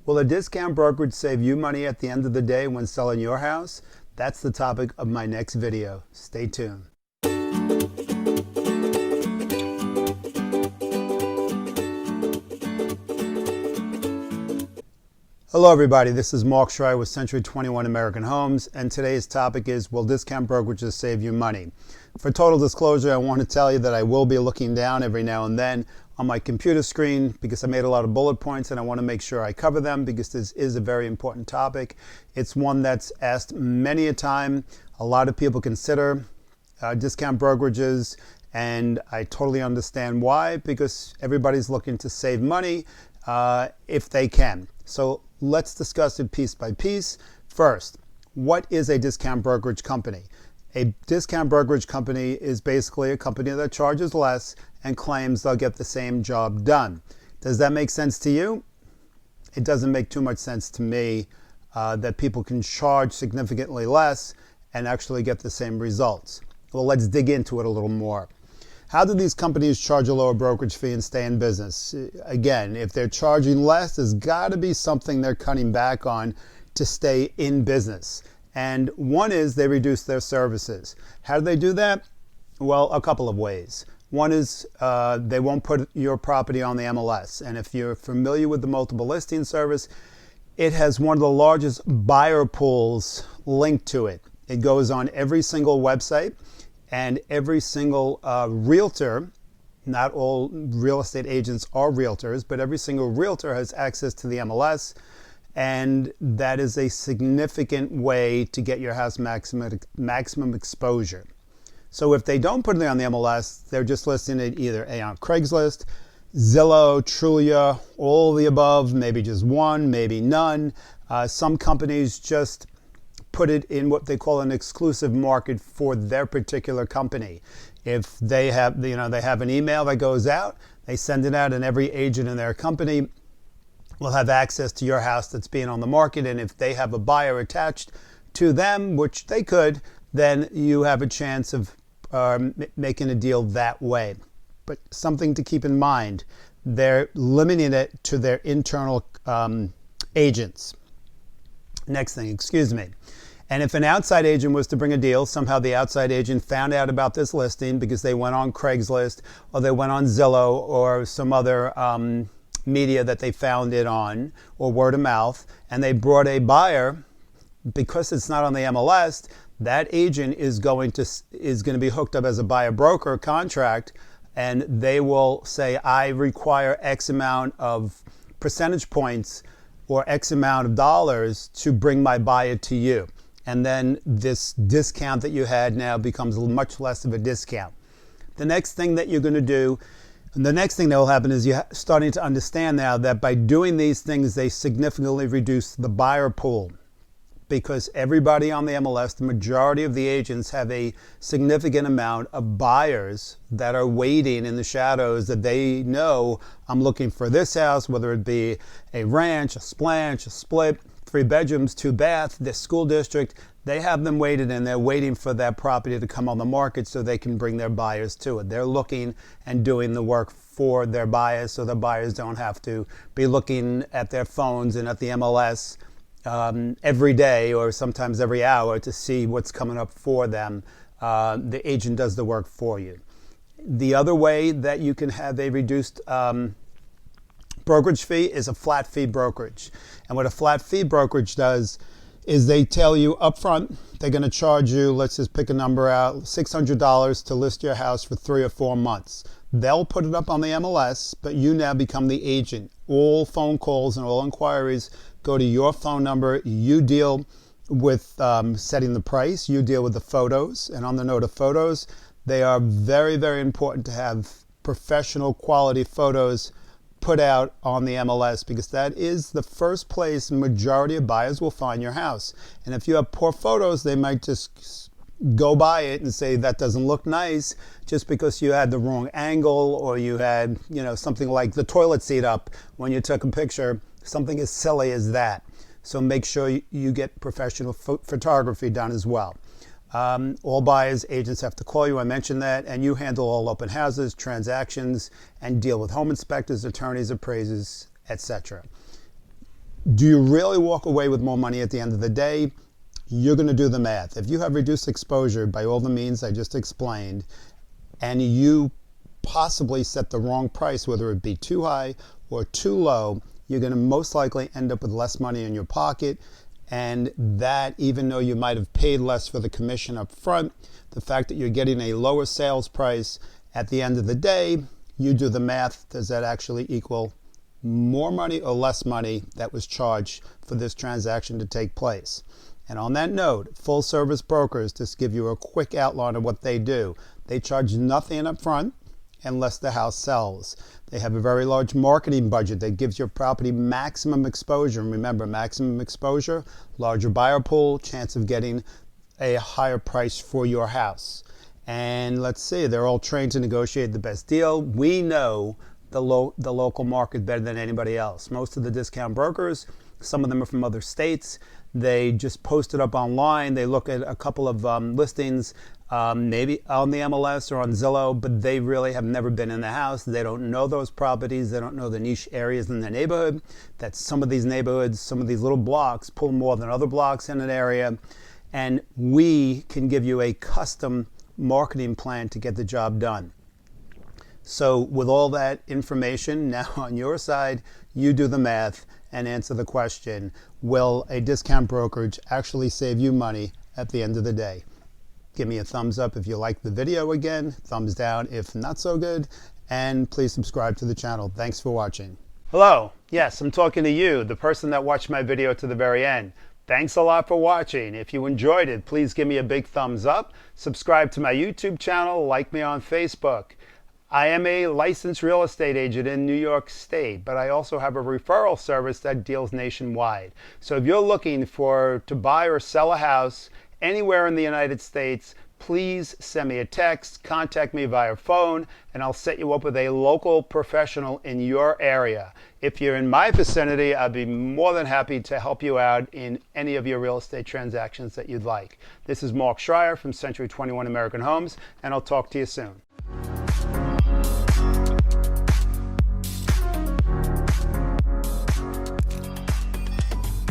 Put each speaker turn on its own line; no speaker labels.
Will a discount brokerage save you money at the end of the day when selling your house? That's the topic of my next video. Stay tuned. Hello everybody, this is Mark Schreier with Century 21 American Homes, and today's topic is, will discount brokerages save you money? For total disclosure, I want to tell you that I will be looking down every now and then on my computer screen because I made a lot of bullet points and I want to make sure I cover them because this is a very important topic. It's one that's asked many a time. A lot of people consider discount brokerages, and I totally understand why, because everybody's looking to save money if they can. So let's discuss it piece by piece. First, what is a discount brokerage company? A discount brokerage company is basically a company that charges less and claims they'll get the same job done. Does that make sense to you? It doesn't make too much sense to me that people can charge significantly less and actually get the same results. Well, let's dig into it a little more. How do these companies charge a lower brokerage fee and stay in business? Again, if they're charging less, there's got to be something they're cutting back on to stay in business. And one is they reduce their services. How do they do that? Well, a couple of ways. One is they won't put your property on the MLS. And if you're familiar with the multiple listing service, it has one of the largest buyer pools linked to it. It goes on every single website. And every single realtor, not all real estate agents are realtors, but every single realtor has access to the MLS, and that is a significant way to get your house maximum exposure. So if they don't put it on the MLS, they're just listing it either on Craigslist, Zillow, Trulia, all the above, maybe just one, maybe none. Some companies just put it in what they call an exclusive market for their particular company. If they have, they have an email that goes out, they send it out, and every agent in their company will have access to your house that's being on the market. And if they have a buyer attached to them, which they could, then you have a chance of making a deal that way. But something to keep in mind, they're limiting it to their internal agents. Next thing, excuse me. And if an outside agent was to bring a deal, somehow the outside agent found out about this listing because they went on Craigslist or they went on Zillow or some other media that they found it on, or word of mouth, and they brought a buyer, because it's not on the MLS, that agent is going to be hooked up as a buyer broker contract, and they will say, I require X amount of percentage points or X amount of dollars to bring my buyer to you. And then this discount that you had now becomes much less of a discount. The next thing that you're going to do, and the next thing that will happen is you're starting to understand now that by doing these things, they significantly reduce the buyer pool. Because everybody on the MLS, the majority of the agents have a significant amount of buyers that are waiting in the shadows that they know, I'm looking for this house, whether it be a ranch, a splanch, a split, 3 bedrooms, 2 bath, this school district. They have them waited, and they're waiting for that property to come on the market so they can bring their buyers to it. They're looking and doing the work for their buyers so the buyers don't have to be looking at their phones and at the MLS every day or sometimes every hour to see what's coming up for them. The agent does the work for you. The other way that you can have a reduced brokerage fee is a flat fee brokerage. And what a flat fee brokerage does is they tell you up front, they're going to charge you, let's just pick a number out, $600 to list your house for 3 or 4 months. They'll put it up on the MLS, but you now become the agent. All phone calls and all inquiries go to your phone number. You deal with setting the price. You deal with the photos. And on the note of photos, they are very, very important to have professional quality photos put out on the MLS, because that is the first place majority of buyers will find your house. And if you have poor photos, they might just go by it and say that doesn't look nice just because you had the wrong angle, or you had, something like the toilet seat up when you took a picture, something as silly as that. So make sure you get professional photography done as well. All buyers agents have to call you, I mentioned that, and you handle all open houses, transactions, and deal with home inspectors, attorneys, appraisers, etc. Do you really walk away with more money at the end of the day? You're going to do the math. If you have reduced exposure by all the means I just explained, and you possibly set the wrong price, whether it be too high or too low, you're going to most likely end up with less money in your pocket. And that, even though you might have paid less for the commission up front, the fact that you're getting a lower sales price at the end of the day, you do the math. Does that actually equal more money or less money that was charged for this transaction to take place? And on that note, full service brokers, just give you a quick outline of what they do. They charge nothing up front unless the house sells. They have a very large marketing budget that gives your property maximum exposure. And remember, maximum exposure, larger buyer pool, chance of getting a higher price for your house. And let's see, they're all trained to negotiate the best deal. We know the local market better than anybody else. Most of the discount brokers, some of them are from other states. They just post it up online. They look at a couple of listings, maybe on the MLS or on Zillow, but they really have never been in the house. They don't know those properties. They don't know the niche areas in the neighborhood. That some of these neighborhoods, some of these little blocks pull more than other blocks in an area. And we can give you a custom marketing plan to get the job done. So with all that information now on your side, you do the math and answer the question, will a discount brokerage actually save you money at the end of the day? Give me a thumbs up if you like the video again, thumbs down if not so good, and please subscribe to the channel. Thanks for watching. Hello, yes, I'm talking to you, the person that watched my video to the very end. Thanks a lot for watching. If you enjoyed it, please give me a big thumbs up, subscribe to my YouTube channel, like me on Facebook. I am a licensed real estate agent in New York State, but I also have a referral service that deals nationwide. So if you're looking to buy or sell a house anywhere in the United States, please send me a text, contact me via phone, and I'll set you up with a local professional in your area. If you're in my vicinity, I'd be more than happy to help you out in any of your real estate transactions that you'd like. This is Mark Schreier from Century 21 American Homes, and I'll talk to you soon.